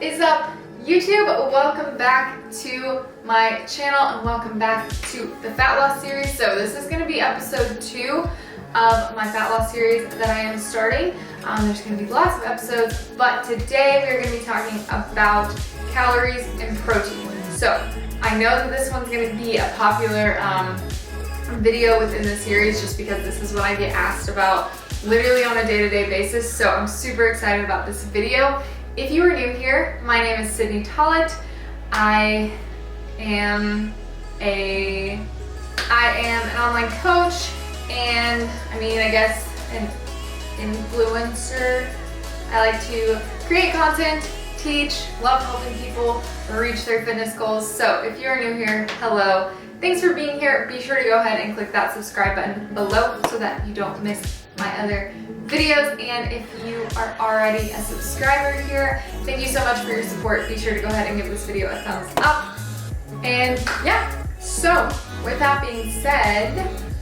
is up, YouTube? Welcome back to my channel and welcome back to the fat loss series. So this is going to be episode 2 of my fat loss series that I am starting. There's going to be lots of episodes, but today we're going to be talking about calories and protein. So I know that this one's going to be a popular video within the series just because this is what I get asked about literally on a day-to-day basis. So I'm super excited about this video. If you are new here, my name is Sydney Tollett. I am an online coach and I guess an influencer. I like to create content, teach, love helping people reach their fitness goals. So if you're new here, hello. Thanks for being here. Be sure to go ahead and click that subscribe button below so that you don't miss my other videos. And if you are already a subscriber here, thank you so much for your support. Be sure to go ahead and give this video a thumbs up. And yeah, so with that being said,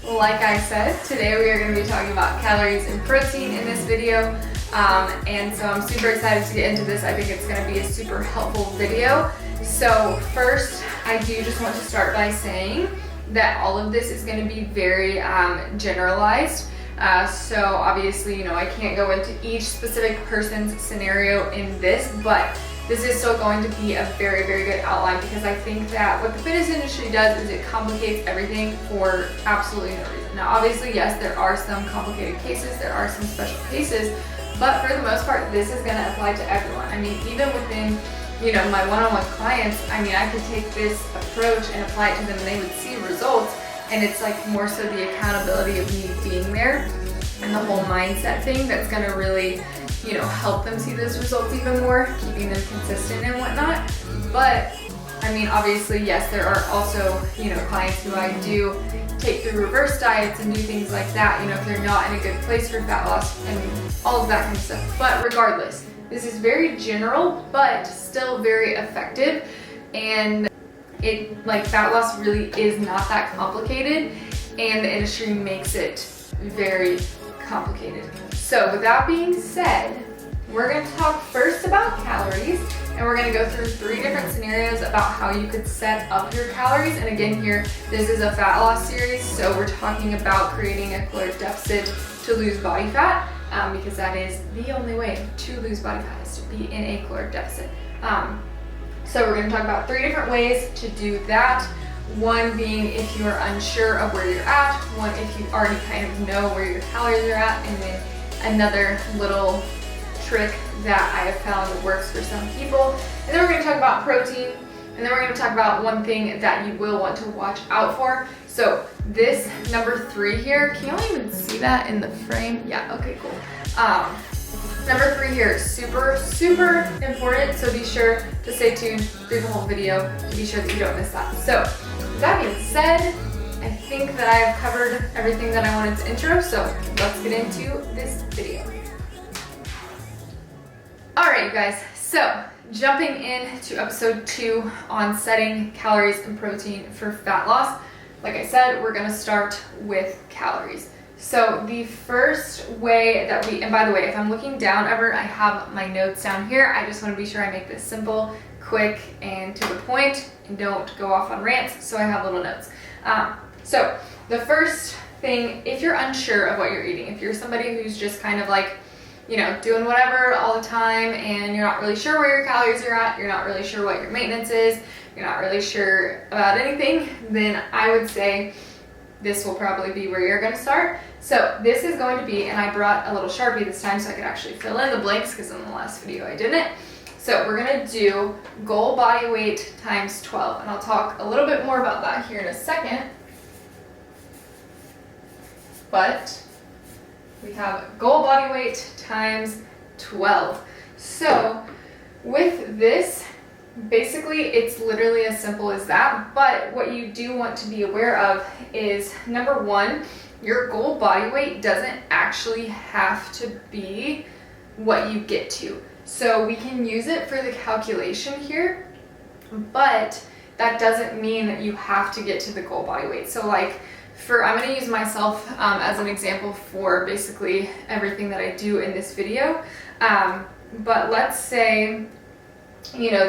like I said, today we are going to be talking about calories and protein in this video. And so I'm super excited to get into this. I think it's going to be a super helpful video. So first, I do just want to start by saying that all of this is going to be very generalized. So obviously, I can't go into each specific person's scenario in this, but this is still going to be a very, very good outline because I think that what the fitness industry does is it complicates everything for absolutely no reason. Now, obviously, yes, there are some complicated cases, there are some special cases, but for the most part, this is going to apply to everyone. Even within my one-on-one clients, I could take this approach and apply it to them and they would see results. And it's like more so the accountability of me being there and the whole mindset thing that's going to really, help them see those results even more, keeping them consistent and whatnot. But obviously, yes, there are also, clients who I do take through reverse diets and do things like that, if they're not in a good place for fat loss and all of that kind of stuff. But regardless, this is very general, but still very effective. And fat loss really is not that complicated, and the industry makes it very complicated. So with that being said, we're going to talk first about calories, and we're going to go through 3 different scenarios about how you could set up your calories. And again, here, this is a fat loss series, so we're talking about creating a caloric deficit to lose body fat, because that is the only way to lose body fat is to be in a caloric deficit. So we're going to talk about 3 different ways to do that. One being if you are unsure of where you're at, one if you already kind of know where your calories are at, and then another little trick that I have found works for some people. And then we're going to talk about protein, and then we're going to talk about one thing that you will want to watch out for. So this number 3 here, can y'all even see that in the frame? Yeah, okay, cool. Number 3 here is super, super important, so be sure to stay tuned through the whole video to be sure that you don't miss that. So, with that being said, I think that I have covered everything that I wanted to intro, so let's get into this video. Alright, you guys, so jumping into episode 2 on setting calories and protein for fat loss. Like I said, we're going to start with calories. So the first way that and by the way, if I'm looking down ever, I have my notes down here. I just want to be sure I make this simple, quick, and to the point, and don't go off on rants, so I have little notes. So the first thing, if you're unsure of what you're eating, if you're somebody who's just kind of doing whatever all the time, and you're not really sure where your calories are at, you're not really sure what your maintenance is, you're not really sure about anything, then I would say this will probably be where you're going to start. So this is going to be, and I brought a little Sharpie this time so I could actually fill in the blanks because in the last video I didn't. So we're going to do goal body weight times 12, and I'll talk a little bit more about that here in a second. But we have goal body weight times 12. So with this, basically, it's literally as simple as that, but what you do want to be aware of is, number 1, your goal body weight doesn't actually have to be what you get to. So we can use it for the calculation here, but that doesn't mean that you have to get to the goal body weight. So I'm going to use myself as an example for basically everything that I do in this video, but let's say you know,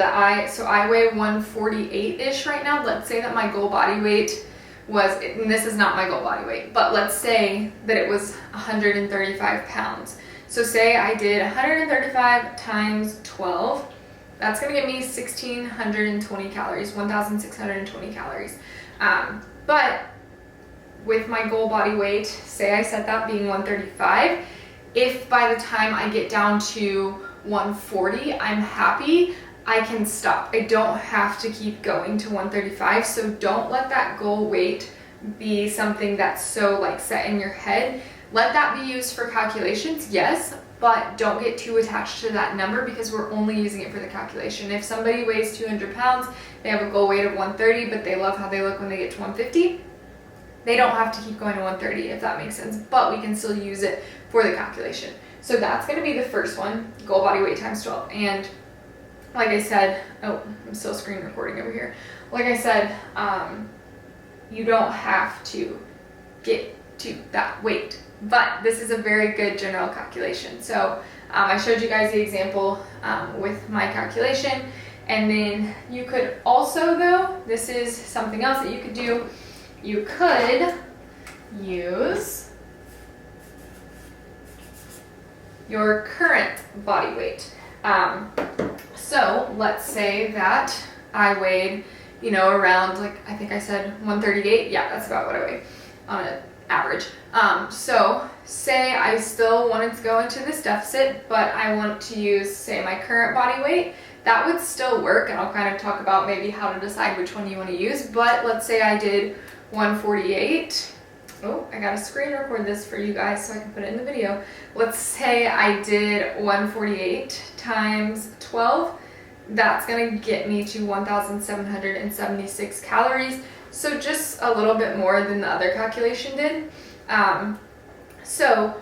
so I weigh 148-ish right now. Let's say that my goal body weight was, and this is not my goal body weight, but let's say that it was 135 pounds. So say I did 135 times 12, that's gonna give me 1,620 calories, 1,620 calories. But with my goal body weight, say I set that being 135, if by the time I get down to 140, I'm happy, I can stop. I don't have to keep going to 135, so don't let that goal weight be something that's so like set in your head. Let that be used for calculations, yes, but don't get too attached to that number because we're only using it for the calculation. If somebody weighs 200 pounds, they have a goal weight of 130, but they love how they look when they get to 150, they don't have to keep going to 130, if that makes sense, but we can still use it for the calculation. So that's gonna be the first one, goal body weight times 12. And like I said, oh, I'm still screen recording over here. Like I said, you don't have to get to that weight, but this is a very good general calculation. So I showed you guys the example with my calculation, and then you could also, though, this is something else that you could do, you could use your current body weight. So let's say that I weighed, you know, around, like, I think I said 138. Yeah, that's about what I weigh on an average. So say I still wanted to go into this deficit, but I want to use, say, my current body weight. That would still work, and I'll kind of talk about maybe how to decide which one you want to use. But let's say I did 148. Oh, I gotta screen record this for you guys so I can put it in the video. Let's say I did 148 times 12. That's gonna get me to 1,776 calories. So just a little bit more than the other calculation did. So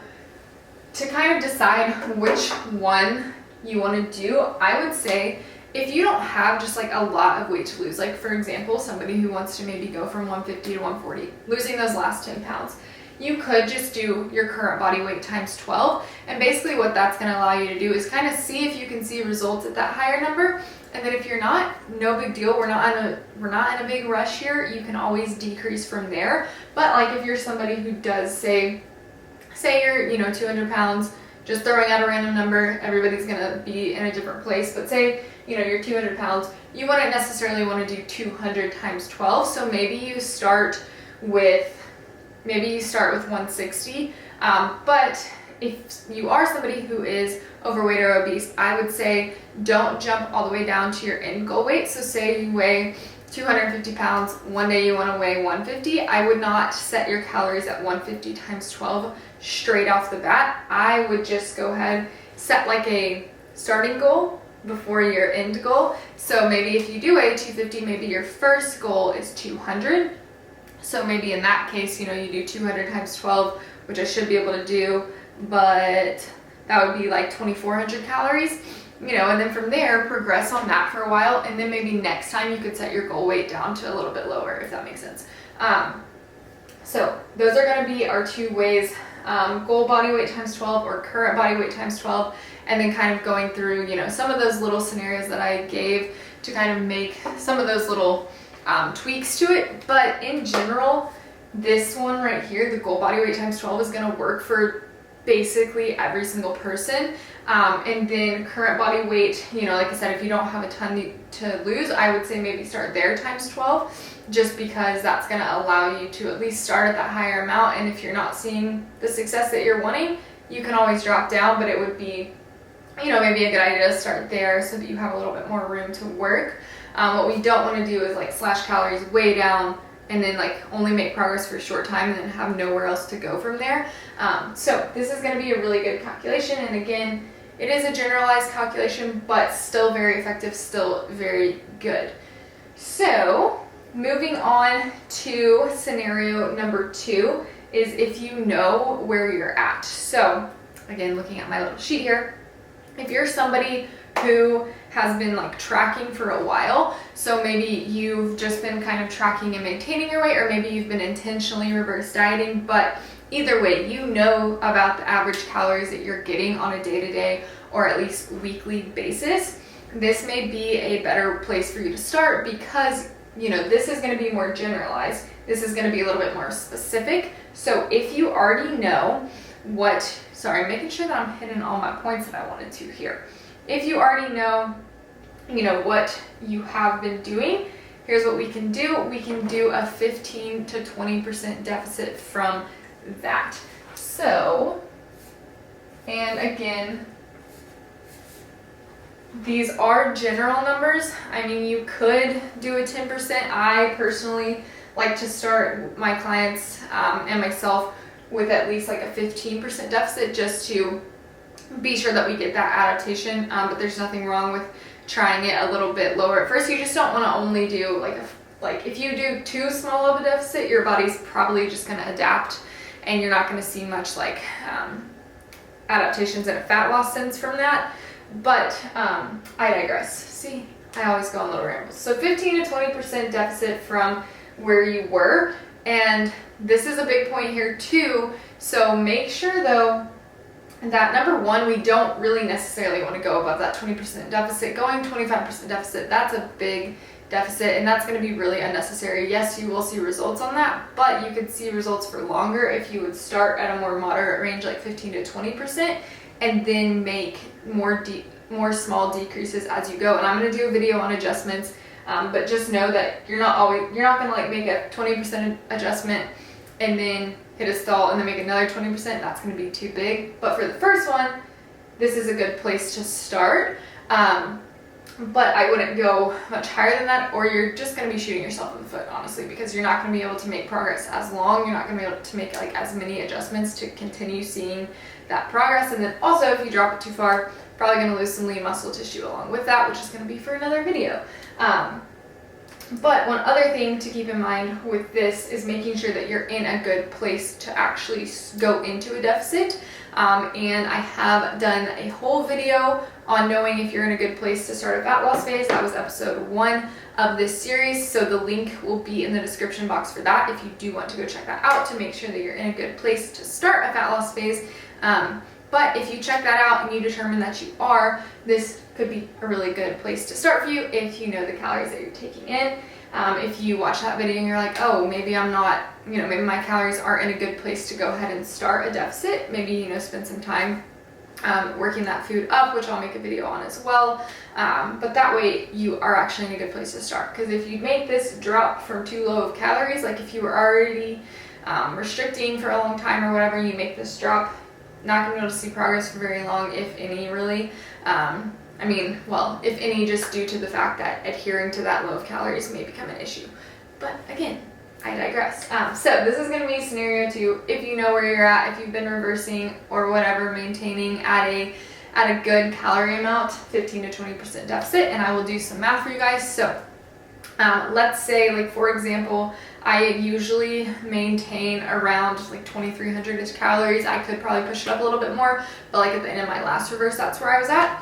to kind of decide which one you wanna do, I would say if you don't have just like a lot of weight to lose, like for example, somebody who wants to maybe go from 150 to 140, losing those last 10 pounds, you could just do your current body weight times 12. And basically what that's gonna allow you to do is kind of see if you can see results at that higher number. And then if you're not, no big deal. We're not in a big rush here. You can always decrease from there. But like if you're somebody who does say you're, you know, 200 pounds, just throwing out a random number, everybody's gonna be in a different place. But say, you know, you're 200 pounds, you wouldn't necessarily want to do 200 times 12. So maybe you start with 160. But if you are somebody who is overweight or obese, I would say don't jump all the way down to your end goal weight. So say you weigh 250 pounds, one day you want to weigh 150. I would not set your calories at 150 times 12 straight off the bat. I would just go ahead, set like a starting goal before your end goal. So maybe if you do weigh 250, maybe your first goal is 200. So maybe in that case, you know, you do 200 times 12, which I should be able to do, but that would be like 2,400 calories, you know, and then from there, progress on that for a while. And then maybe next time you could set your goal weight down to a little bit lower, if that makes sense. So those are going to be our two ways, goal body weight times 12 or current body weight times 12. And then kind of going through, you know, some of those little scenarios that I gave to kind of make some of those little tweaks to it. But in general, this one right here, the goal body weight times 12, is going to work for basically every single person. And then current body weight, you know, like I said, if you don't have a ton to lose, I would say maybe start there times 12, just because that's going to allow you to at least start at that higher amount. And if you're not seeing the success that you're wanting, you can always drop down, but it would be, you know, maybe a good idea to start there so that you have a little bit more room to work. What we don't want to do is like slash calories way down and then like only make progress for a short time and then have nowhere else to go from there. So this is going to be a really good calculation. And again, it is a generalized calculation, but still very effective, still very good. So moving on to scenario number 2 is if you know where you're at. So again, looking at my little sheet here, if you're somebody who has been like tracking for a while, so maybe you've just been kind of tracking and maintaining your weight, or maybe you've been intentionally reverse dieting, but either way, you know about the average calories that you're getting on a day-to-day or at least weekly basis. this may be a better place for you to start because, you know, this is going to be more generalized. This is going to be a little bit more specific. So if you already know I'm making sure that I'm hitting all my points that I wanted to here. If you already know, you know, what you have been doing, here's what we can do. We can do a 15 to 20% deficit from that. So, and again, these are general numbers. I mean, you could do a 10%. I personally like to start my clients and myself with at least like a 15% deficit just to be sure that we get that adaptation. But there's nothing wrong with trying it a little bit lower at first. You just don't want to only do like if you do too small of a deficit, your body's probably just going to adapt and you're not going to see much like adaptations in a fat loss sense from that. But I digress. See, I always go on little rambles. So 15 to 20% deficit from where you were. And this is a big point here too. So make sure though that number one, we don't really necessarily want to go above that 20% deficit. Going 25% deficit, that's a big deficit and that's going to be really unnecessary. Yes, you will see results on that, but you could see results for longer if you would start at a more moderate range like 15 to 20% and then make more small decreases as you go. And I'm going to do a video on adjustments. But just know that you're not going to like make a 20% adjustment and then hit a stall and then make another 20%. That's going to be too big. But for the first one, this is a good place to start. But I wouldn't go much higher than that, or you're just going to be shooting yourself in the foot, honestly, because you're not going to be able to make progress as long. You're not going to be able to make like as many adjustments to continue seeing that progress. And then also, if you drop it too far, probably going to lose some lean muscle tissue along with that, which is going to be for another video. But one other thing to keep in mind with this is making sure that you're in a good place to actually go into a deficit. And I have done a whole video on knowing if you're in a good place to start a fat loss phase. That was episode 1 of this series. So the link will be in the description box for that if you do want to go check that out to make sure that you're in a good place to start a fat loss phase. But if you check that out and you determine that you are, this could be a really good place to start for you if you know the calories that you're taking in. If you watch that video and you're like, oh, maybe I'm not, maybe my calories aren't in a good place to go ahead and start a deficit. Maybe, spend some time working that food up, which I'll make a video on as well. But that way you are actually in a good place to start. Because if you make this drop from too low of calories, like if you were already restricting for a long time or whatever, you make this drop, not going to be able to see progress for very long, if any, really. If any, just due to the fact that adhering to that low of calories may become an issue. But again, I digress. So this is going to be scenario 2. If you know where you're at, if you've been reversing or whatever, maintaining at a good calorie amount, 15 to 20% deficit, and I will do some math for you guys. So let's say, like for example, I usually maintain around like 2,300 calories. I could probably push it up a little bit more, but like at the end of my last reverse, that's where I was at,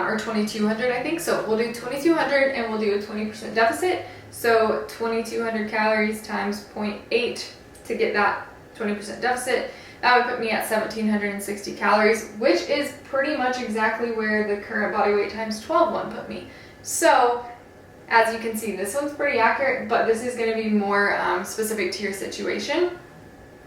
or 2,200, I think. So we'll do 2,200 and we'll do a 20% deficit. So 2,200 calories times 0.8 to get that 20% deficit. That would put me at 1,760 calories, which is pretty much exactly where the current body weight times 12 one put me. So as you can see, this one's pretty accurate, but this is going to be more specific to your situation.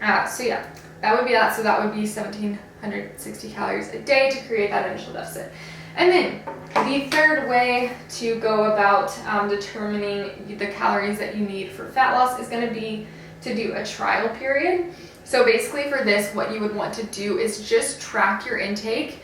So yeah, that would be that. So that would be 1,760 calories a day to create that initial deficit. And then the third way to go about determining the calories that you need for fat loss is going to be to do a trial period. So basically for this, what you would want to do is just track your intake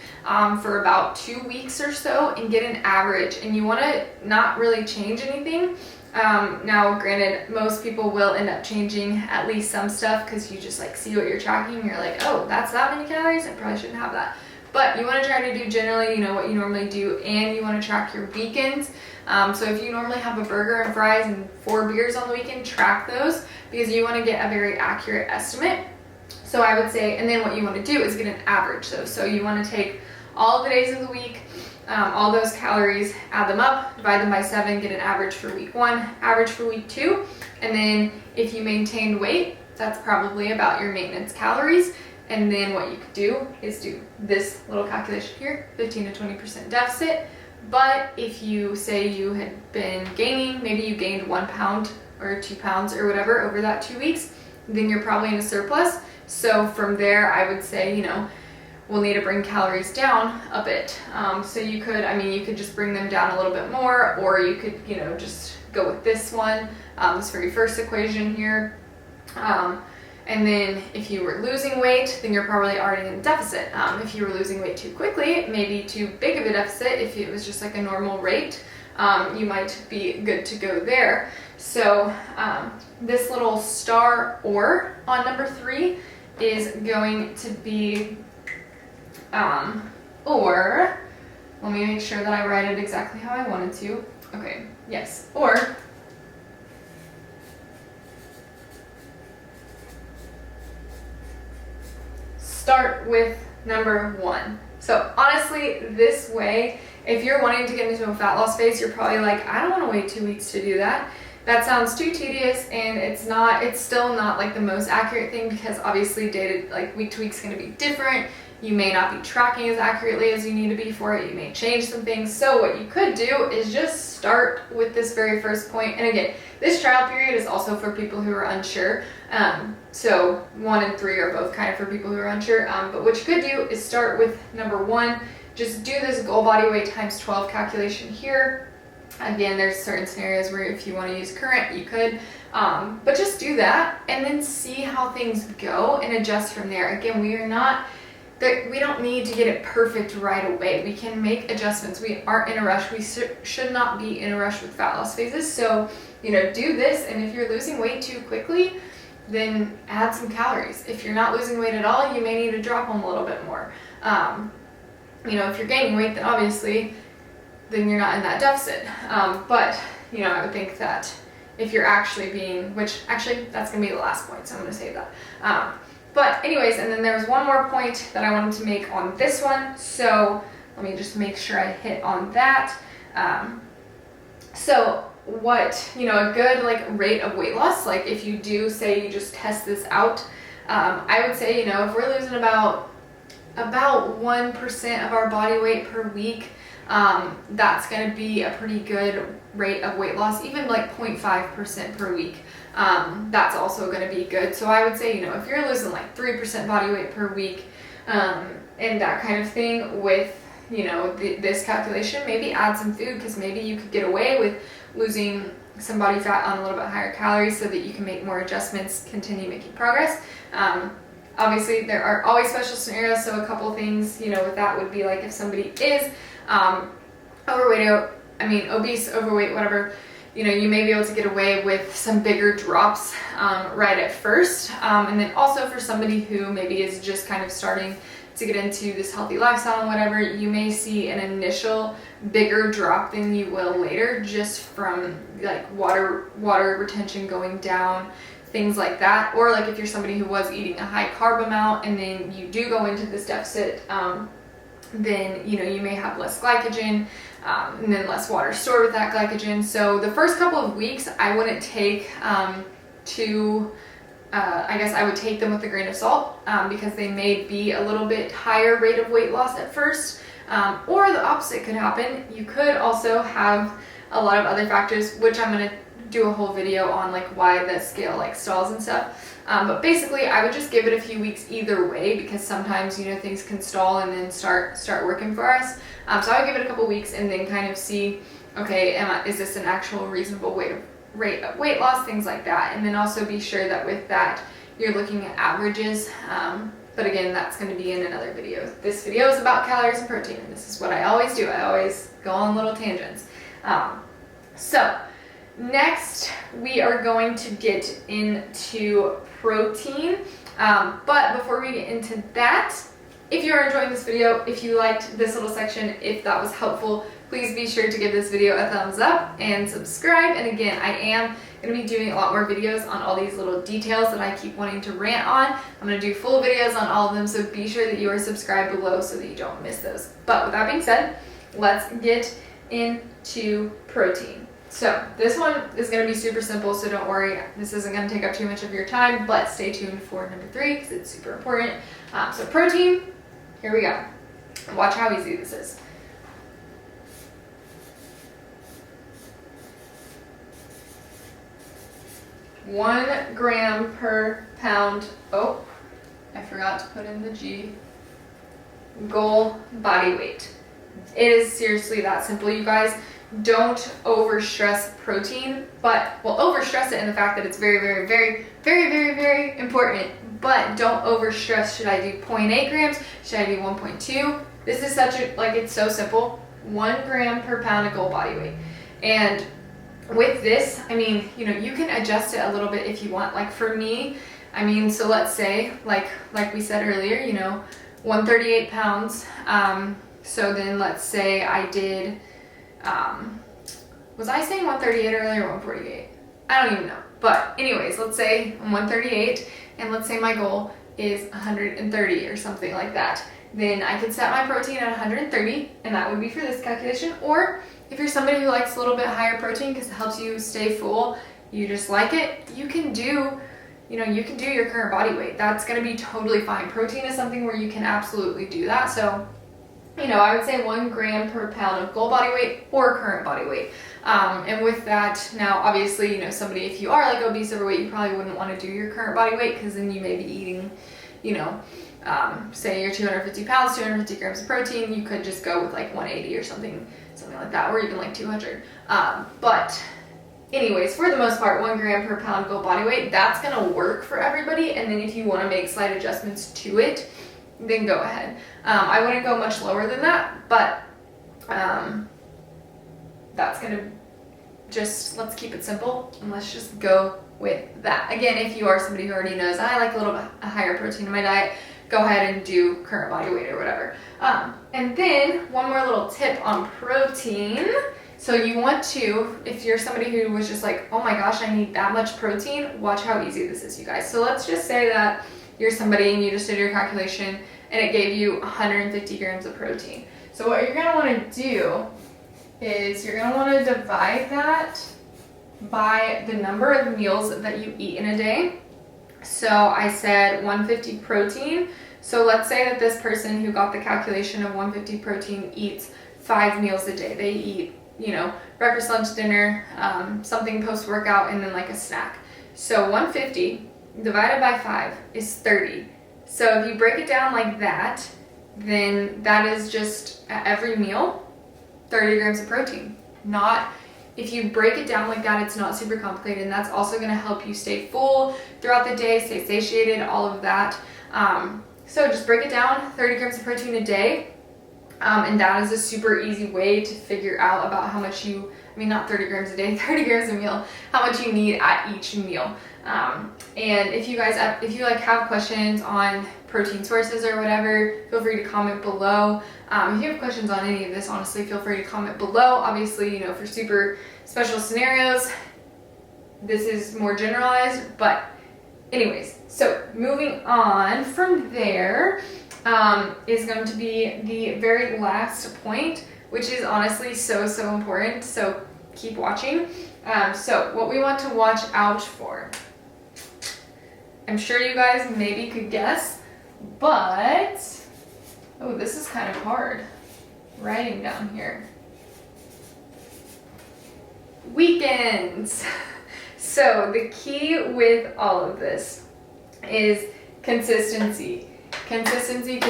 for about 2 weeks or so and get an average. And you want to not really change anything. Now, granted, most people will end up changing at least some stuff because you just like see what you're tracking and you're like, oh, that's that many calories, I probably shouldn't have that. But you want to try to do generally, what you normally do, and you want to track your weekends. So if you normally have a burger and fries and 4 beers on the weekend, track those because you want to get a very accurate estimate. So I would say, and then what you want to do is get an average though. So you want to take all the days of the week, all those calories, add them up, divide them by 7, get an average for week 1, average for week 2. And then if you maintain weight, that's probably about your maintenance calories. And then what you could do is do this little calculation here, 15 to 20% deficit But if you say you had been gaining, maybe you gained 1 pound or 2 pounds or whatever over that 2 weeks, then you're probably in a surplus. So from there, I would say, you know, we'll need to bring calories down a bit. So you could, I mean, you could just bring them down a little bit more, or you could, you know, just go with this one, this very first equation here. And then if you were losing weight, then you're probably already in deficit. If you were losing weight too quickly, maybe too big of a deficit, if it was just like a normal rate, you might be good to go there. So this little star or on number 3 is going to be, or, let me make sure that I write it exactly how I wanted to. Okay, yes, or start with number 1. So honestly, this way, if you're wanting to get into a fat loss phase, you're probably like, I don't want to wait 2 weeks to do that. That sounds too tedious, and it's still not like the most accurate thing, because obviously week to week is going to be different. You may not be tracking as accurately as you need to be for it. You may change some things. So what you could do is just start with this very first point. And again, this trial period is also for people who are unsure. So 1 and 3 are both kind of for people who are unsure. But what you could do is start with number 1. Just do this goal body weight times 12 calculation here. Again, there's certain scenarios where if you want to use current, you could. But just do that and then see how things go and adjust from there. Again, we don't need to get it perfect right away. We can make adjustments. We aren't in a rush. We should not be in a rush with fat loss phases. So, you know, do this, and if you're losing weight too quickly, then add some calories. If you're not losing weight at all, you may need to drop them a little bit more. You know, if you're gaining weight, then obviously, then you're not in that deficit. But, you know, I would think that if you're actually being, which actually that's gonna be the last point, so I'm gonna save that. But anyways, and then there's one more point that I wanted to make on this one. So let me just make sure I hit on that. So what, you know, a good like rate of weight loss, like if you do say you just test this out, I would say, you know, if we're losing about 1% of our body weight per week, that's going to be a pretty good rate of weight loss. Even like 0.5% per week, that's also going to be good. So I would say, you know, if you're losing like 3% body weight per week, and that kind of thing with, you know, this calculation, maybe add some food, because maybe you could get away with losing some body fat on a little bit higher calories so that you can make more adjustments, continue making progress. Obviously, there are always special scenarios, so a couple things, you know, with that would be like if somebody is obese, overweight, whatever, you know, you may be able to get away with some bigger drops right at first. And then also for somebody who maybe is just kind of starting to get into this healthy lifestyle and whatever, you may see an initial bigger drop than you will later, just from like water retention going down, things like that. Or like if you're somebody who was eating a high carb amount and then you do go into this deficit, then, you know, you may have less glycogen, and then less water stored with that glycogen. So the first couple of weeks, I wouldn't take I guess I would take them with a grain of salt, because they may be a little bit higher rate of weight loss at first, or the opposite could happen. You could also have a lot of other factors, which I'm going to do a whole video on, like why the scale like stalls and stuff. But basically, I would just give it a few weeks either way, because sometimes, you know, things can stall and then start working for us. So I would give it a couple weeks and then kind of see, okay, is this an actual reasonable rate of weight loss, things like that. And then also be sure that with that, you're looking at averages. But again, that's going to be in another video. This video is about calories and protein, and this is what I always do. I always go on little tangents. So next, we are going to get into protein. But before we get into that, if you are enjoying this video, if you liked this little section, if that was helpful, please be sure to give this video a thumbs up and subscribe. And again, I am going to be doing a lot more videos on all these little details that I keep wanting to rant on. I'm going to do full videos on all of them, so be sure that you are subscribed below so that you don't miss those. But with that being said, let's get into protein. So this one is going to be super simple, so don't worry. This isn't going to take up too much of your time, but stay tuned for number 3 because it's super important. So protein, here we go. Watch how easy this is. 1 gram per pound. Oh, I forgot to put in the G. Goal body weight. It is seriously that simple, you guys. Don't overstress protein, but overstress it in the fact that it's very, very, very, very, very, very important. But don't overstress. Should I do 0.8 grams? Should I do 1.2? This is it's so simple. 1 gram per pound of goal body weight. And with this, I mean, you can adjust it a little bit if you want. Like for me, I mean, so let's say, like we said earlier, 138 pounds. So then let's say I did, was I saying 138 earlier or 148? I don't even know. But anyways, let's say I'm 138 and let's say my goal is 130 or something like that. Then I can set my protein at 130 and that would be for this calculation. Or if you're somebody who likes a little bit higher protein because it helps you stay full, you just like it, you can do your current body weight. That's going to be totally fine. Protein is something where you can absolutely do that. So, I would say 1 gram per pound of goal body weight or current body weight. And with that, now obviously, somebody, if you are like obese, overweight, you probably wouldn't want to do your current body weight because then you may be eating, say you're 250 pounds, 250 grams of protein, you could just go with like 180 or something like that, or even like 200. But anyways, for the most part, 1 gram per pound goal body weight, that's going to work for everybody. And then if you want to make slight adjustments to it, then go ahead. I wouldn't go much lower than that, but that's going to let's keep it simple and let's just go with that. Again, if you are somebody who already knows, I like a little bit higher protein in my diet, go ahead and do current body weight or whatever. And then one more little tip on protein. So you want to, if you're somebody who was just like, oh my gosh, I need that much protein, watch how easy this is, you guys. So let's just say that you're somebody and you just did your calculation and it gave you 150 grams of protein. So what you're gonna wanna do is you're gonna wanna divide that by the number of meals that you eat in a day. So I said 150 protein. So let's say that this person who got the calculation of 150 protein eats 5 meals a day. They eat, breakfast, lunch, dinner, something post-workout, and then like a snack. So 150 divided by 5 is 30. So if you break it down like that, then that is just at every meal, 30 grams of protein. If you break it down like that, it's not super complicated, and that's also going to help you stay full throughout the day, stay satiated, all of that. So just break it down, 30 grams of protein a day, and that is a super easy way to figure out about how much not 30 grams a day, 30 grams a meal, how much you need at each meal. And if you have questions on protein sources or whatever, feel free to comment below. If you have questions on any of this, honestly, feel free to comment below. Obviously, for super special scenarios, this is more generalized, but anyways, so moving on from there is going to be the very last point, which is honestly so important. So keep watching. So what we want to watch out for, I'm sure you guys maybe could guess, but this is kind of hard writing down here. Weekends. So the key with all of this is consistency. Consistency.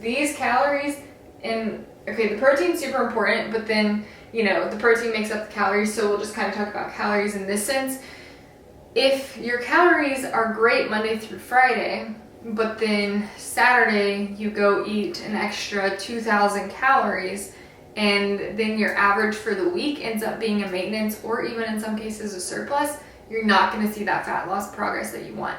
These calories the protein's super important, but then, the protein makes up the calories, so we'll just kind of talk about calories in this sense. If your calories are great Monday through Friday, but then Saturday you go eat an extra 2,000 calories, and then your average for the week ends up being a maintenance or even in some cases a surplus, you're not going to see that fat loss progress that you want.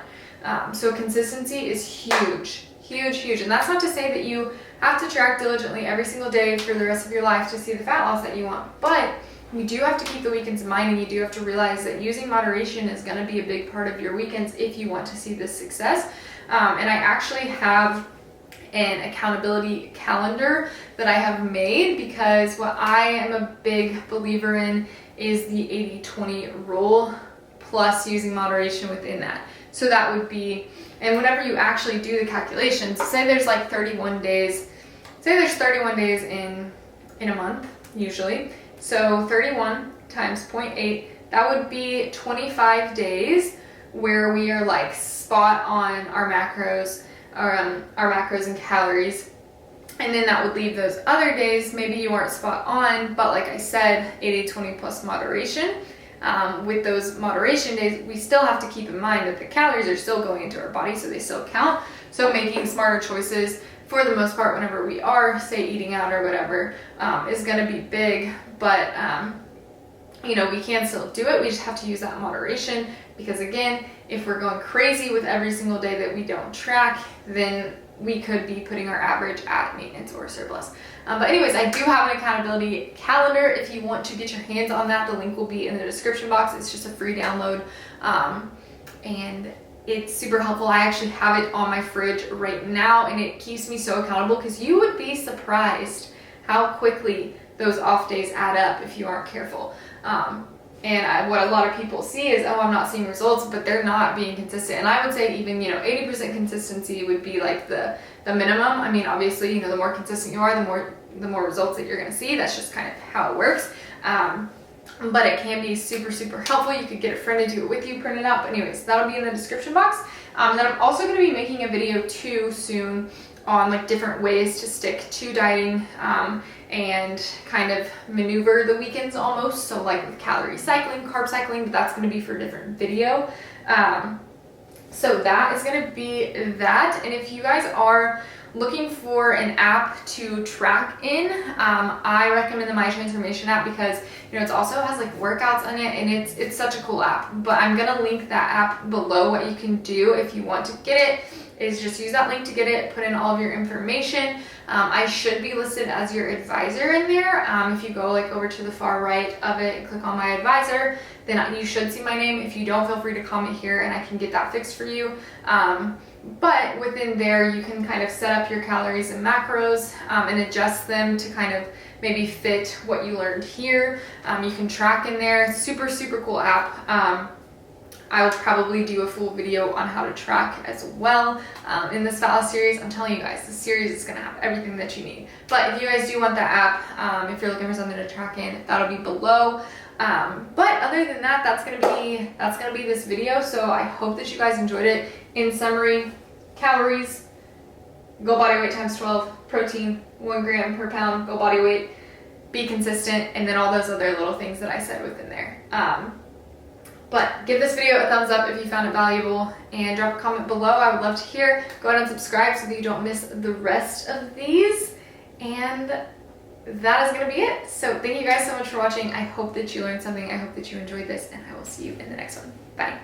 So consistency is huge. And that's not to say that you have to track diligently every single day for the rest of your life to see the fat loss that you want, but you do have to keep the weekends in mind, and you do have to realize that using moderation is going to be a big part of your weekends if you want to see this success. And I actually have an accountability calendar that I have made, because what I am a big believer in is the 80-20 rule plus using moderation within that. So that would be, and whenever you actually do the calculations, say there's like 31 days, in a month usually. So 31 times 0.8 that would be 25 days where we are like spot on our macros, our macros and calories. And then that would leave those other days, maybe you aren't spot on, but like I said, 80-20 plus moderation. With those moderation days, we still have to keep in mind that the calories are still going into our body, so they still count. So making smarter choices for the most part whenever we are, say, eating out or whatever, is going to be big. But, you know, we can still do it. We just have to use that moderation because, again, if we're going crazy with every single day that we don't track, then we could be putting our average at maintenance or surplus. But anyways, I do have an accountability calendar. If you want to get your hands on that, the link will be in the description box. It's just a free download. And it's super helpful. I actually have it on my fridge right now, and it keeps me so accountable because you would be surprised how quickly those off days add up if you aren't careful. What a lot of people see is, oh, I'm not seeing results, but they're not being consistent. And I would say even, 80% consistency would be like the minimum. I mean, obviously, the more consistent you are, the more results that you're going to see. That's just kind of how it works. But it can be super, super helpful. You could get a friend to do it with you, print it out. But anyways, that'll be in the description box. Then I'm also going to be making a video too soon on like different ways to stick to dieting and kind of maneuver the weekends almost. So like with calorie cycling, carb cycling, but that's going to be for a different video. So that is going to be that. And if you guys are looking for an app to track in, I recommend the My Transformation app because it also has like workouts on it, and it's such a cool app. But I'm gonna link that app below. What you can do if you want to get it is just use that link to get it, put in all of your information. I should be listed as your advisor in there. If you go like over to the far right of it and click on my advisor, then you should see my name. If you don't, feel free to comment here and I can get that fixed for you. But within there, you can kind of set up your calories and macros and adjust them to kind of maybe fit what you learned here. You can track in there. Super, super cool app. I will probably do a full video on how to track as well in this Fat Loss series. I'm telling you guys, this series is going to have everything that you need. But if you guys do want that app, if you're looking for something to track in, that'll be below. But other than that, that's gonna be this video. So I hope that you guys enjoyed it. In summary, calories, goal body weight times 12, protein, 1 gram per pound, goal body weight, be consistent, and then all those other little things that I said within there. But give this video a thumbs up if you found it valuable, and drop a comment below. I would love to hear. Go ahead and subscribe so that you don't miss the rest of these. And that is going to be it. So thank you guys so much for watching. I hope that you learned something. I hope that you enjoyed this, and I will see you in the next one. Bye.